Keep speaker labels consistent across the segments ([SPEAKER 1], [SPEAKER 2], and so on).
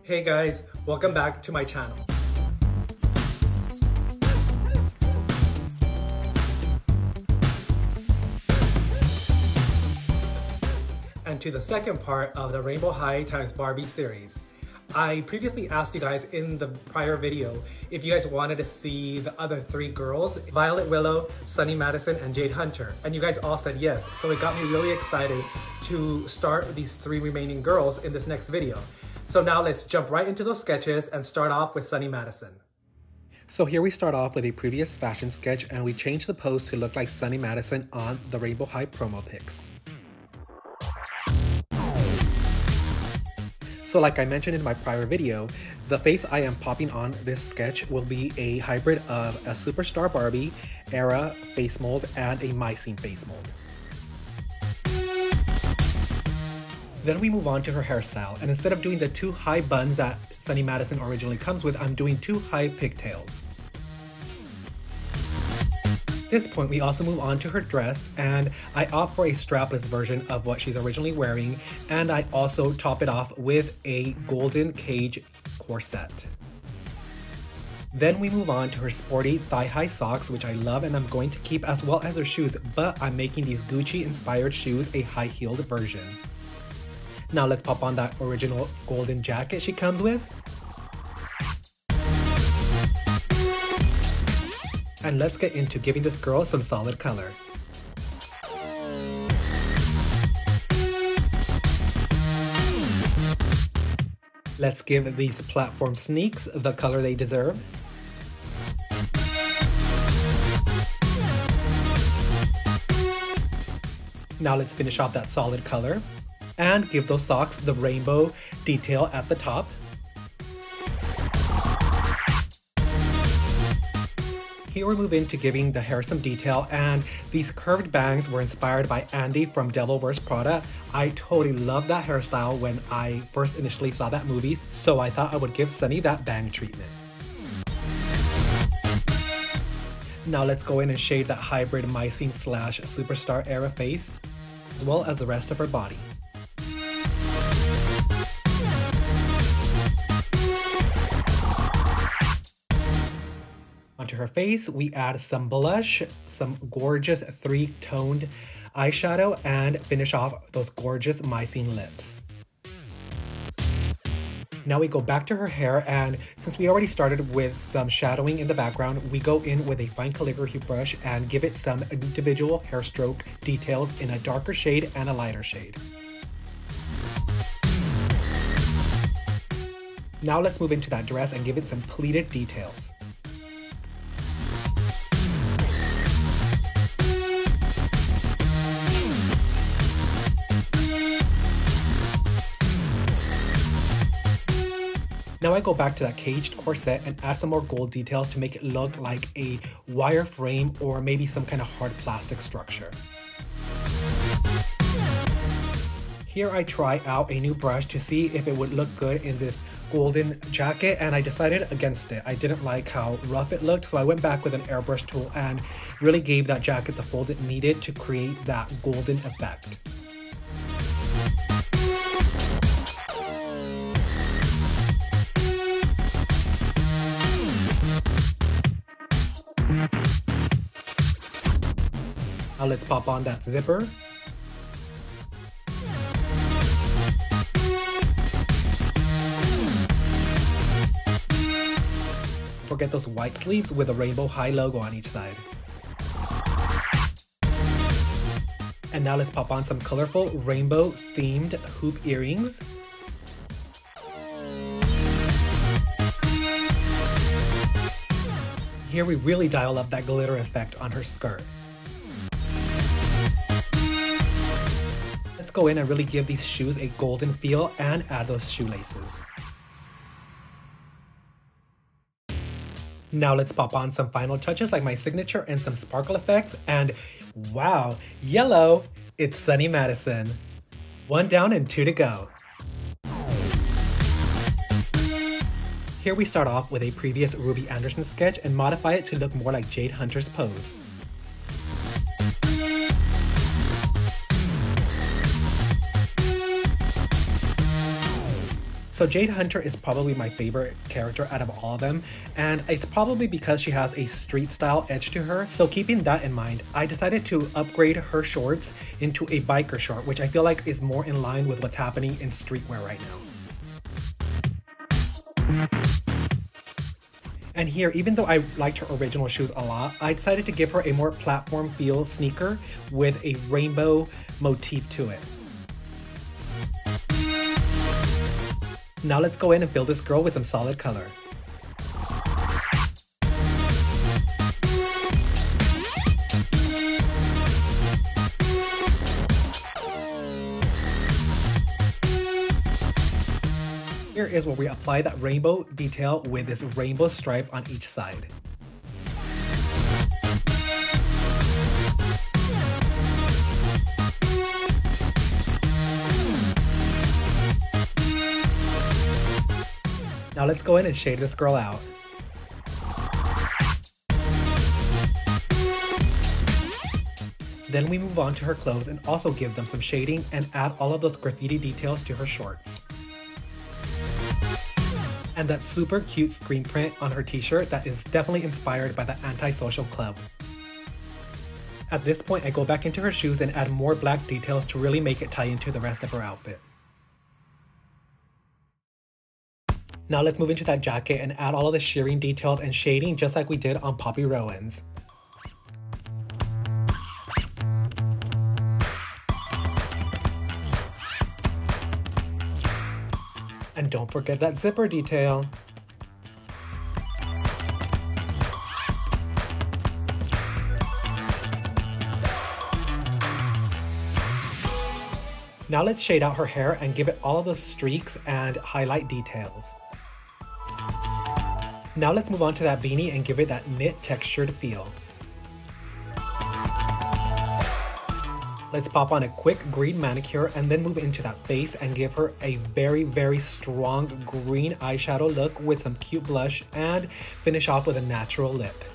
[SPEAKER 1] Hey guys, welcome back to my channel. And to the second part of the Rainbow High X Barbie series. I previously asked you guys in the prior video if you guys wanted to see the other three girls, Violet Willow, Sunny Madison, and Jade Hunter. And you guys all said yes. So it got me really excited to start these three remaining girls in this next video. So now let's jump right into those sketches and start off with Sunny Madison. So here we start off with a previous fashion sketch and we changed the pose to look like Sunny Madison on the Rainbow High promo pics. So like I mentioned in my prior video, the face I am popping on this sketch will be a hybrid of a Superstar Barbie era face mold and a Mycene face mold. Then we move on to her hairstyle, and instead of doing the two high buns that Sunny Madison originally comes with, I'm doing two high pigtails. At this point, we also move on to her dress, and I opt for a strapless version of what she's originally wearing, and I also top it off with a golden cage corset. Then we move on to her sporty thigh-high socks, which I love and I'm going to keep, as well as her shoes, but I'm making these Gucci-inspired shoes a high-heeled version. Now let's pop on that original golden jacket she comes with. And let's get into giving this girl some solid color. Let's give these platform sneaks the color they deserve. Now let's finish off that solid color and give those socks the rainbow detail at the top. Here we move into giving the hair some detail, and these curved bangs were inspired by Andy from Devil Wears Prada. I totally loved that hairstyle when I first initially saw that movie, so I thought I would give Sunny that bang treatment. Now let's go in and shade that hybrid Mycene / Superstar era face, as well as the rest of her body. Onto her face, we add some blush, some gorgeous three-toned eyeshadow, and finish off those gorgeous Mycene lips. Now we go back to her hair, and since we already started with some shadowing in the background, we go in with a fine calligraphy brush and give it some individual hair stroke details in a darker shade and a lighter shade. Now let's move into that dress and give it some pleated details. Now I go back to that caged corset and add some more gold details to make it look like a wire frame or maybe some kind of hard plastic structure. Here I try out a new brush to see if it would look good in this golden jacket, and I decided against it. I didn't like how rough it looked, so I went back with an airbrush tool and really gave that jacket the fold it needed to create that golden effect. Now let's pop on that zipper. Forget those white sleeves with a Rainbow High logo on each side. And now let's pop on some colorful rainbow themed hoop earrings. Here we really dial up that glitter effect on her skirt. Let's go in and really give these shoes a golden feel and add those shoelaces. Now let's pop on some final touches like my signature and some sparkle effects, and wow, yellow, it's Sunny Madison. 1 down and 2 to go. Here we start off with a previous Ruby Anderson sketch and modify it to look more like Jade Hunter's pose. So Jade Hunter is probably my favorite character out of all of them, and it's probably because she has a street style edge to her. So keeping that in mind, I decided to upgrade her shorts into a biker short, which I feel like is more in line with what's happening in streetwear right now. And here, even though I liked her original shoes a lot, I decided to give her a more platform feel sneaker with a rainbow motif to it. Now let's go in and fill this girl with some solid color. Here is where we apply that rainbow detail with this rainbow stripe on each side. Now let's go in and shade this girl out. Then we move on to her clothes and also give them some shading and add all of those graffiti details to her shorts. And that super cute screen print on her t-shirt that is definitely inspired by the Antisocial Club. At this point, I go back into her shoes and add more black details to really make it tie into the rest of her outfit. Now let's move into that jacket and add all of the shearing details and shading just like we did on Poppy Rowan's. And don't forget that zipper detail. Now let's shade out her hair and give it all of those streaks and highlight details. Now let's move on to that beanie and give it that knit textured feel. Let's pop on a quick green manicure and then move into that face and give her a very strong green eyeshadow look with some cute blush and finish off with a natural lip.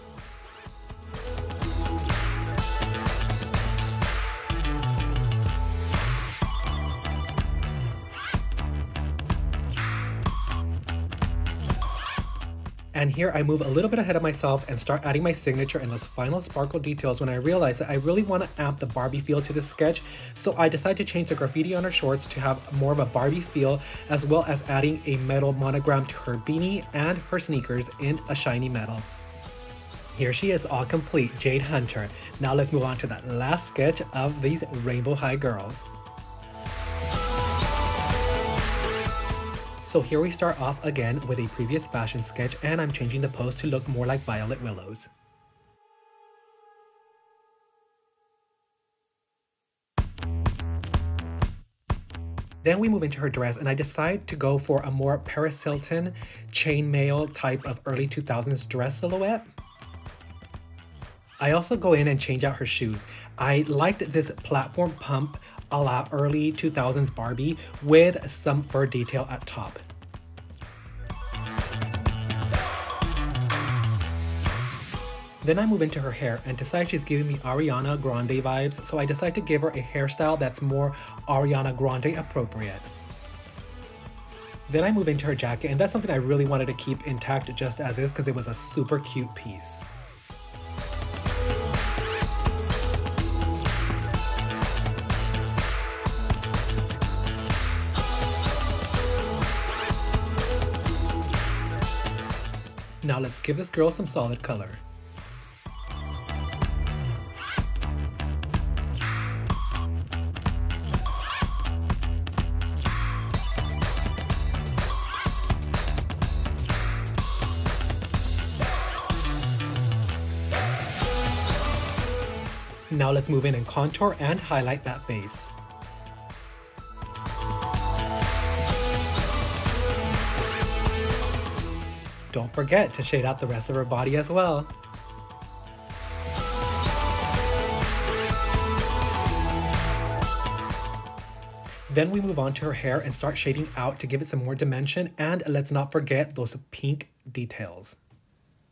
[SPEAKER 1] And here I move a little bit ahead of myself and start adding my signature and those final sparkle details when I realize that I really want to amp the Barbie feel to this sketch. So I decide to change the graffiti on her shorts to have more of a Barbie feel, as well as adding a metal monogram to her beanie and her sneakers in a shiny metal. Here she is, all complete, Jade Hunter. Now let's move on to that last sketch of these Rainbow High girls. So here we start off again with a previous fashion sketch, and I'm changing the pose to look more like Violet Willow's. Then we move into her dress, and I decide to go for a more Paris Hilton chainmail type of early 2000s dress silhouette. I also go in and change out her shoes. I liked this platform pump a la early 2000s Barbie with some fur detail at top. Then I move into her hair and decide she's giving me Ariana Grande vibes, so I decide to give her a hairstyle that's more Ariana Grande appropriate. Then I move into her jacket, and that's something I really wanted to keep intact just as is because it was a super cute piece. Now let's give this girl some solid color. Now let's move in and contour and highlight that face. Don't forget to shade out the rest of her body as well. Then we move on to her hair and start shading out to give it some more dimension, and let's not forget those pink details.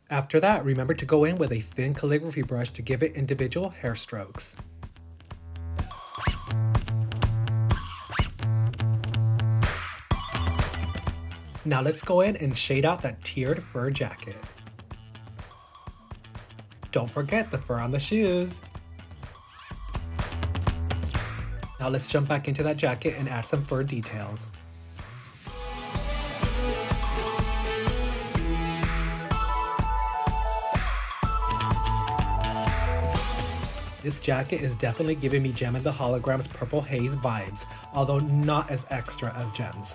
[SPEAKER 1] After that, remember to go in with a thin calligraphy brush to give it individual hair strokes. Now let's go in and shade out that tiered fur jacket. Don't forget the fur on the shoes. Now let's jump back into that jacket and add some fur details. This jacket is definitely giving me Gem and the Hologram's Purple Haze vibes, although not as extra as Gem's.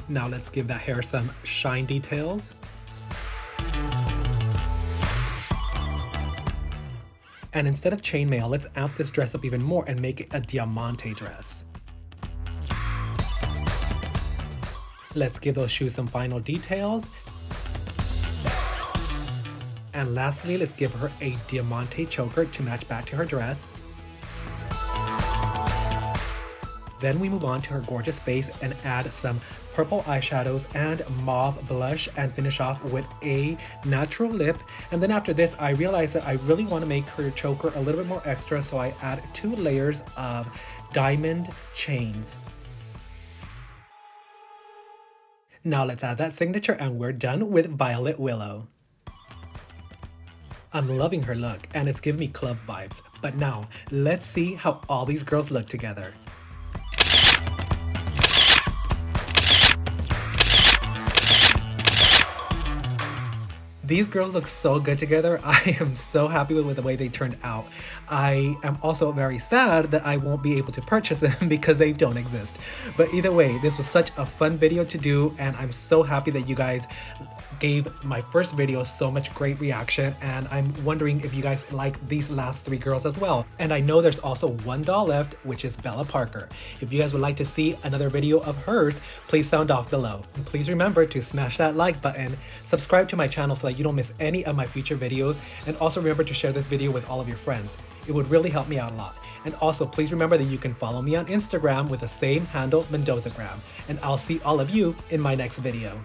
[SPEAKER 1] Now let's give that hair some shine details. And instead of chainmail, let's amp this dress up even more and make it a diamante dress. Let's give those shoes some final details. And lastly, let's give her a diamante choker to match back to her dress. Then we move on to her gorgeous face and add some purple eyeshadows and mauve blush and finish off with a natural lip. And then after this, I realized that I really want to make her choker a little bit more extra, so I add 2 layers of diamond chains. Now let's add that signature and we're done with Violet Willow. I'm loving her look and it's giving me club vibes. But now, let's see how all these girls look together. These girls look so good together. I am so happy with the way they turned out. I am also very sad that I won't be able to purchase them because they don't exist. But either way, this was such a fun video to do and I'm so happy that you guys gave my first video so much great reaction, and I'm wondering if you guys like these last 3 girls as well. And I know there's also one doll left, which is Bella Parker. If you guys would like to see another video of hers, please sound off below. And please remember to smash that like button, subscribe to my channel so that you don't miss any of my future videos, and also remember to share this video with all of your friends. It would really help me out a lot. And also please remember that you can follow me on Instagram with the same handle, Mendozagram. And I'll see all of you in my next video.